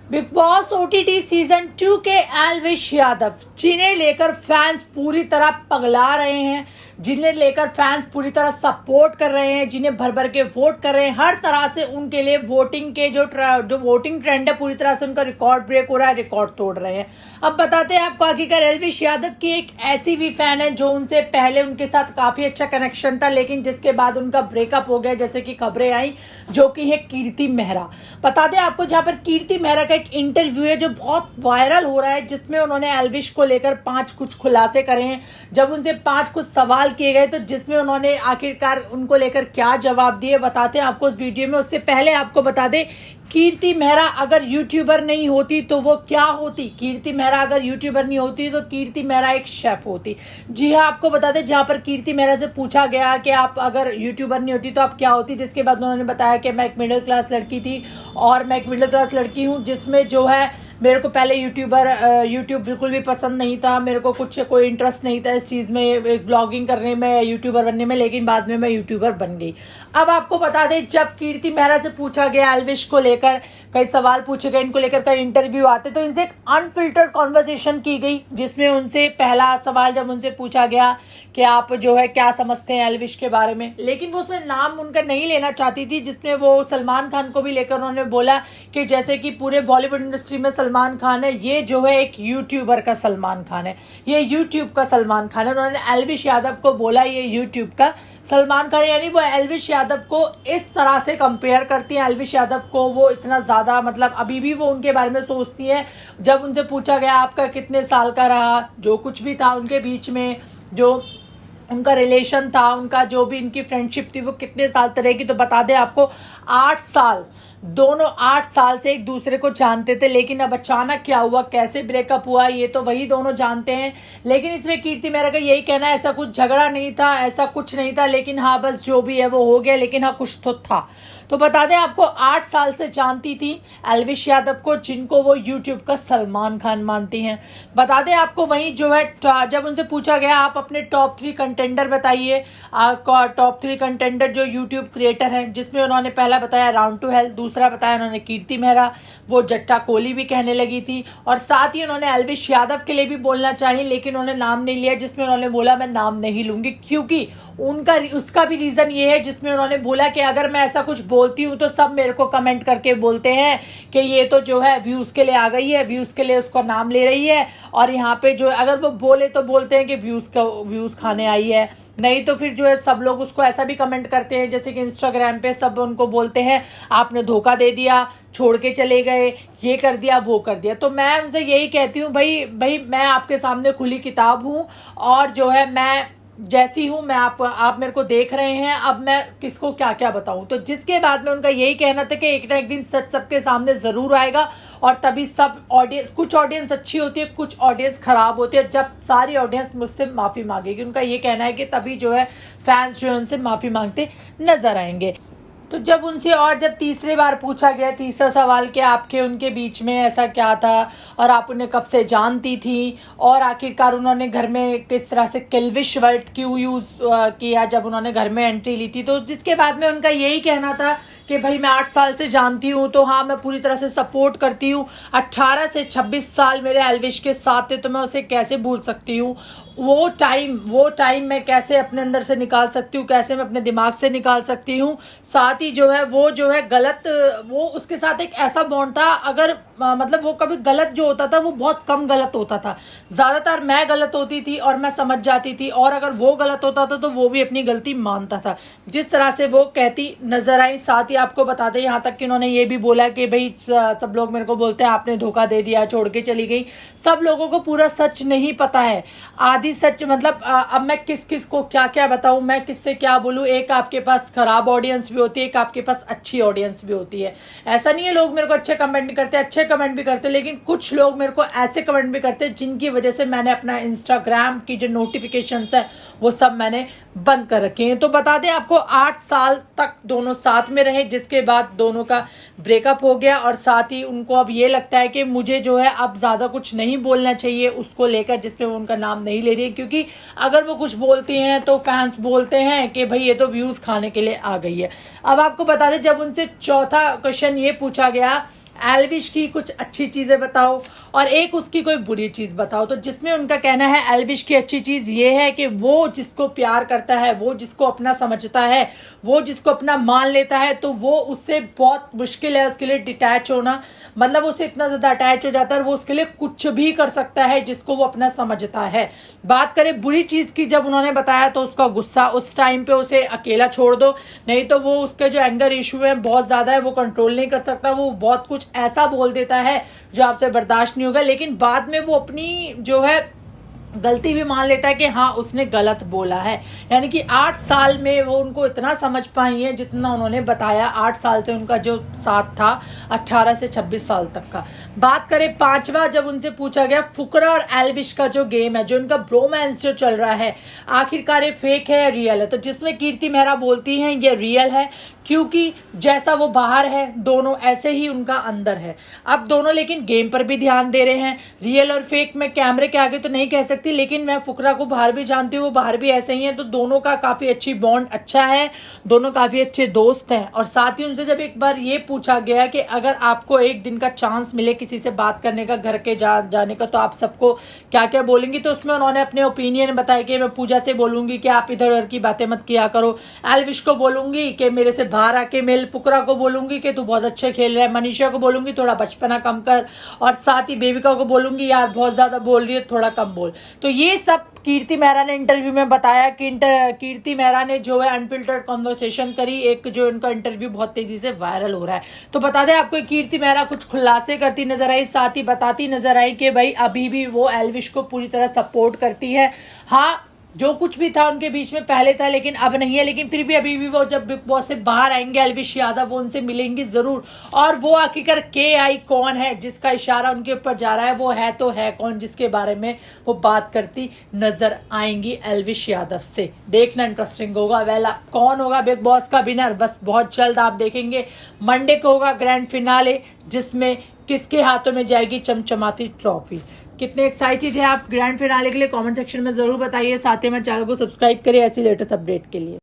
Big boss OTT season 2 के एल्विश यादव जिन्हें लेकर फैंस पूरी तरह पगला रहे हैं, जिन्हें लेकर फैंस पूरी तरह सपोर्ट कर रहे हैं, जिन्हें भर भर के वोट कर रहे हैं। हर तरह से उनके लिए वोटिंग के जो वोटिंग ट्रेंड है पूरी तरह से उनका रिकॉर्ड ब्रेक हो रहा है, रिकॉर्ड तोड़ रहे हैं। अब बताते हैं आपको आखिरकार एल्विश यादव की एक ऐसी भी फैन है जो उनसे पहले उनके साथ काफी अच्छा कनेक्शन था, लेकिन जिसके बाद उनका ब्रेकअप हो गया, जैसे कि खबरें आई, जो कि है कीर्ति मेहरा। बता दें आपको, जहां पर कीर्ति मेहरा का एक इंटरव्यू है जो बहुत वायरल हो रहा है, जिसमें उन्होंने एल्विश को लेकर 5 कुछ खुलासे करे हैं। जब उनसे 5 कुछ सवाल किए गए, तो जिसमें उन्होंने आखिरकार उनको लेकर क्या जवाब दिए बताते हैं आपको इस वीडियो में। उससे पहले आपको बता दें, कीर्ति मेहरा अगर यूट्यूबर नहीं होती तो वो क्या होती। कीर्ति मेहरा अगर यूट्यूबर नहीं होती तो कीर्ति मेहरा एक शेफ होती। जी हाँ, आपको बता दें, जहां पर कीर्ति मेहरा से पूछा गया कि आप अगर यूट्यूबर नहीं होती तो आप क्या होती, जिसके बाद उन्होंने बताया कि मैं एक मिडिल क्लास लड़की थी और मैं एक मिडिल क्लास लड़की हूँ, जिसमें जो है मेरे को पहले यूट्यूब बिल्कुल भी पसंद नहीं था, मेरे को कुछ कोई इंटरेस्ट नहीं था इस चीज़ में, व्लॉगिंग करने में, यूट्यूबर बनने में, लेकिन बाद में मैं यूट्यूबर बन गई। अब आपको बता दें, जब कीर्ति मेहरा से पूछा गया एल्विश को लेकर, कई सवाल पूछे गए, इनको लेकर कई इंटरव्यू आते, तो इनसे एक अनफिल्टर्ड कॉन्वर्सेशन की गई, जिसमें उनसे पहला सवाल जब उनसे पूछा गया कि आप जो है क्या समझते हैं एल्विश के बारे में, लेकिन वो उसमें नाम उनका नहीं लेना चाहती थी, जिसमें वो सलमान खान को भी लेकर उन्होंने बोला कि जैसे कि पूरे बॉलीवुड इंडस्ट्री में सलमान खान है, ये जो है एक यूट्यूबर का सलमान खान है, ये यूट्यूब का सलमान खान है। उन्होंने एल्विश यादव को बोला ये यूट्यूब का सलमान खान, यानी वो एल्विश यादव को इस तरह से कंपेयर करती हैं। एल्विश यादव को वो इतना ज़्यादा, मतलब अभी भी वो उनके बारे में सोचती हैं। जब उनसे पूछा गया आपका कितने साल का रहा, जो कुछ भी था उनके बीच में, जो उनका रिलेशन था, उनका जो भी इनकी फ्रेंडशिप थी, वो कितने साल तक रहेगी, तो बता दें आपको 8 साल। दोनों 8 साल से एक दूसरे को जानते थे, लेकिन अब अचानक क्या हुआ, कैसे ब्रेकअप हुआ, ये तो वही दोनों जानते हैं। लेकिन इसमें कीर्ति मेहरा का यही कहना है, ऐसा कुछ झगड़ा नहीं था, ऐसा कुछ नहीं था, लेकिन हाँ बस जो भी है वो हो गया, लेकिन हाँ कुछ तो था। तो बता दें आपको 8 साल से जानती थी एल्विश यादव को, जिनको वो यूट्यूब का सलमान खान मानती हैं। बता दें आपको, वहीं जो है जब उनसे पूछा गया आप अपने टॉप 3 कंटेंडर बताइए, टॉप 3 कंटेंडर जो यूट्यूब क्रिएटर हैं, जिसमें उन्होंने पहला बताया राउंड टू हेल्थ, दूसरा बताया उन्होंने कीर्ति मेहरा, वो जट्टा कोहली भी कहने लगी थी, और साथ ही उन्होंने एल्विश यादव के लिए भी बोलना चाहिए, लेकिन उन्होंने नाम नहीं लिया, जिसमें उन्होंने बोला मैं नाम नहीं लूंगी, क्योंकि उसका भी रीज़न ये है, जिसमें उन्होंने बोला कि अगर मैं ऐसा कुछ बोलती हूँ तो सब मेरे को कमेंट करके बोलते हैं कि ये तो जो है व्यूज़ के लिए आ गई है, व्यूज़ के लिए उसका नाम ले रही है, और यहाँ पे जो अगर वो बोले तो बोलते हैं कि व्यूज़ खाने आई है, नहीं तो फिर जो है सब लोग उसको ऐसा भी कमेंट करते हैं, जैसे कि इंस्टाग्राम पे सब उनको बोलते हैं आपने धोखा दे दिया, छोड़ के चले गए, ये कर दिया, वो कर दिया। तो मैं उनसे यही कहती हूँ, भाई मैं आपके सामने खुली किताब हूँ, और जो है मैं जैसी हूँ, मैं आप मेरे को देख रहे हैं, अब मैं किसको क्या क्या बताऊँ। तो जिसके बाद में उनका यही कहना था कि एक ना एक दिन सच सबके सामने ज़रूर आएगा, और तभी सब ऑडियंस, कुछ ऑडियंस अच्छी होती है, कुछ ऑडियंस ख़राब होती है, जब सारी ऑडियंस मुझसे माफ़ी मांगेगी, उनका ये कहना है कि तभी जो है फैंस जो है उनसे माफ़ी मांगते नज़र आएंगे। तो जब उनसे और जब तीसरी बार पूछा गया, तीसरा सवाल कि आपके उनके बीच में ऐसा क्या था और आप उन्हें कब से जानती थी, और आखिरकार उन्होंने घर में किस तरह से किल्विश वर्ड क्यों यूज़ किया जब उन्होंने घर में एंट्री ली थी, तो जिसके बाद में उनका यही कहना था कि भाई मैं 8 साल से जानती हूँ, तो हाँ मैं पूरी तरह से सपोर्ट करती हूँ। 18 से 26 साल मेरे एल्विश के साथ थे, तो मैं उसे कैसे भूल सकती हूँ। वो टाइम मैं कैसे अपने अंदर से निकाल सकती हूँ, कैसे मैं अपने दिमाग से निकाल सकती हूँ। साथ ही जो है वो जो है गलत, वो उसके साथ एक ऐसा बॉन्ड था, अगर मतलब वो कभी गलत जो होता था वो बहुत कम गलत होता था, ज़्यादातर मैं गलत होती थी और मैं समझ जाती थी, और अगर वो गलत होता था तो वो भी अपनी गलती मानता था, जिस तरह से वो कहती नजर आई। साथ ही आपको बता दें, यहाँ तक कि उन्होंने ये भी बोला कि भाई सब लोग मेरे को बोलते हैं आपने धोखा दे दिया, छोड़ के चली गई। सब लोगों को पूरा सच नहीं पता है, आधी सच, मतलब अब मैं किस किस को क्या क्या बताऊं, मैं किससे क्या बोलूं। एक आपके पास खराब ऑडियंस भी होती है, एक आपके पास अच्छी ऑडियंस भी होती है। ऐसा नहीं है लोग मेरे को अच्छे कमेंट नहीं करते, अच्छे कमेंट भी करते, लेकिन कुछ लोग मेरे को ऐसे कमेंट भी करते जिनकी वजह से मैंने अपना इंस्टाग्राम की जो नोटिफिकेशंस है वो सब मैंने बंद कर रखे हैं। तो बता दें आपको 8 साल तक दोनों साथ में रहे, जिसके बाद दोनों का ब्रेकअप हो गया, और साथ ही उनको अब ये लगता है कि मुझे जो है अब ज़्यादा कुछ नहीं बोलना चाहिए उसको लेकर, जिसमें वो उनका नाम नहीं ले रही है, क्योंकि अगर वो कुछ बोलती हैं तो फैंस बोलते हैं कि भाई ये तो व्यूज़ खाने के लिए आ गई है। अब आपको बता दें, जब उनसे चौथा क्वेश्चन ये पूछा गया एल्विश की कुछ अच्छी चीज़ें बताओ और एक उसकी कोई बुरी चीज़ बताओ। तो जिसमें उनका कहना है एल्विश की अच्छी चीज़ ये है कि वो जिसको प्यार करता है, वो जिसको अपना समझता है, वो जिसको अपना मान लेता है, तो वो उससे बहुत मुश्किल है उसके लिए डिटैच होना। मतलब उससे इतना ज़्यादा अटैच हो जाता है और वो उसके लिए कुछ भी कर सकता है जिसको वो अपना समझता है। बात करें बुरी चीज़ की, जब उन्होंने बताया तो उसका गुस्सा, उस टाइम पे उसे अकेला छोड़ दो, नहीं तो वो उसके जो एंगर इशू है बहुत ज़्यादा है, वो कंट्रोल नहीं कर सकता, वो बहुत कुछ ऐसा बोल देता है जो आपसे बर्दाश्त नहीं होगा। लेकिन बाद में वो अपनी जो है गलती भी मान लेता है कि हाँ उसने गलत बोला है। यानी कि 8 साल में वो उनको इतना समझ पाई है जितना उन्होंने बताया। 8 साल से उनका जो साथ था 18 से 26 साल तक का। बात करें पांचवा, जब उनसे पूछा गया फुकरा और एल्विश का जो गेम है, जो इनका ब्रोमांस जो चल रहा है, आखिरकार ये फेक है या रियल है। तो जिसमें कीर्ति मेहरा बोलती हैं ये रियल है, क्योंकि जैसा वो बाहर है दोनों ऐसे ही उनका अंदर है। अब दोनों लेकिन गेम पर भी ध्यान दे रहे हैं। रियल और फेक में कैमरे के आगे तो नहीं कह सकती, लेकिन मैं फुकरा को बाहर भी जानती हूँ, वो बाहर भी ऐसे ही हैं। तो दोनों का काफ़ी अच्छी बॉन्ड अच्छा है, दोनों काफ़ी अच्छे दोस्त हैं। और साथ ही उनसे जब एक बार ये पूछा गया कि अगर आपको एक दिन का चांस मिले किसी से बात करने का, घर के जाने का, तो आप सबको क्या क्या बोलेंगी, तो उसमें उन्होंने अपने ओपिनियन बताया कि मैं पूजा से बोलूँगी कि आप इधर उधर की बातें मत किया करो, एल्विश को बोलूँगी कि मेरे से बाहर आके मिल, फुकरा को बोलूँगी कि तू बहुत अच्छे खेल रहा है, मनीषा को बोलूँगी थोड़ा बचपना कम कर, और साथ ही बेबिका को बोलूँगी यार बहुत ज़्यादा बोल रही है, थोड़ा कम बोल। तो ये सब कीर्ति मेहरा ने इंटरव्यू में बताया कि कीर्ति मेहरा ने जो है अनफिल्टर्ड कॉन्वर्सेशन करी, एक जो इनका इंटरव्यू बहुत तेजी से वायरल हो रहा है। तो बता दें आपको, कीर्ति मेहरा कुछ खुलासे करती नजर आई, साथ ही बताती नजर आई कि भाई अभी भी वो एल्विश को पूरी तरह सपोर्ट करती है। हाँ, जो कुछ भी था उनके बीच में पहले था लेकिन अब नहीं है, लेकिन फिर भी अभी भी वो जब बिग बॉस से बाहर आएंगे एल्विश यादव, वो उनसे मिलेंगी जरूर। और वो आखिरकार KI कौन है जिसका इशारा उनके ऊपर जा रहा है, वो है तो है कौन जिसके बारे में वो बात करती नजर आएंगी एल्विश यादव से। देखना इंटरेस्टिंग होगा। वेल, कौन होगा बिग बॉस का विनर, बस बहुत जल्द आप देखेंगे। मंडे को होगा ग्रैंड फिनाले, जिसमें किसके हाथों में जाएगी चमचमाती ट्रॉफी। कितने एक्साइटेड हैं आप ग्रैंड फिनाले के लिए, कमेंट सेक्शन में जरूर बताइए। साथ ही मेरे चैनल को सब्सक्राइब करिए ऐसी लेटेस्ट अपडेट के लिए।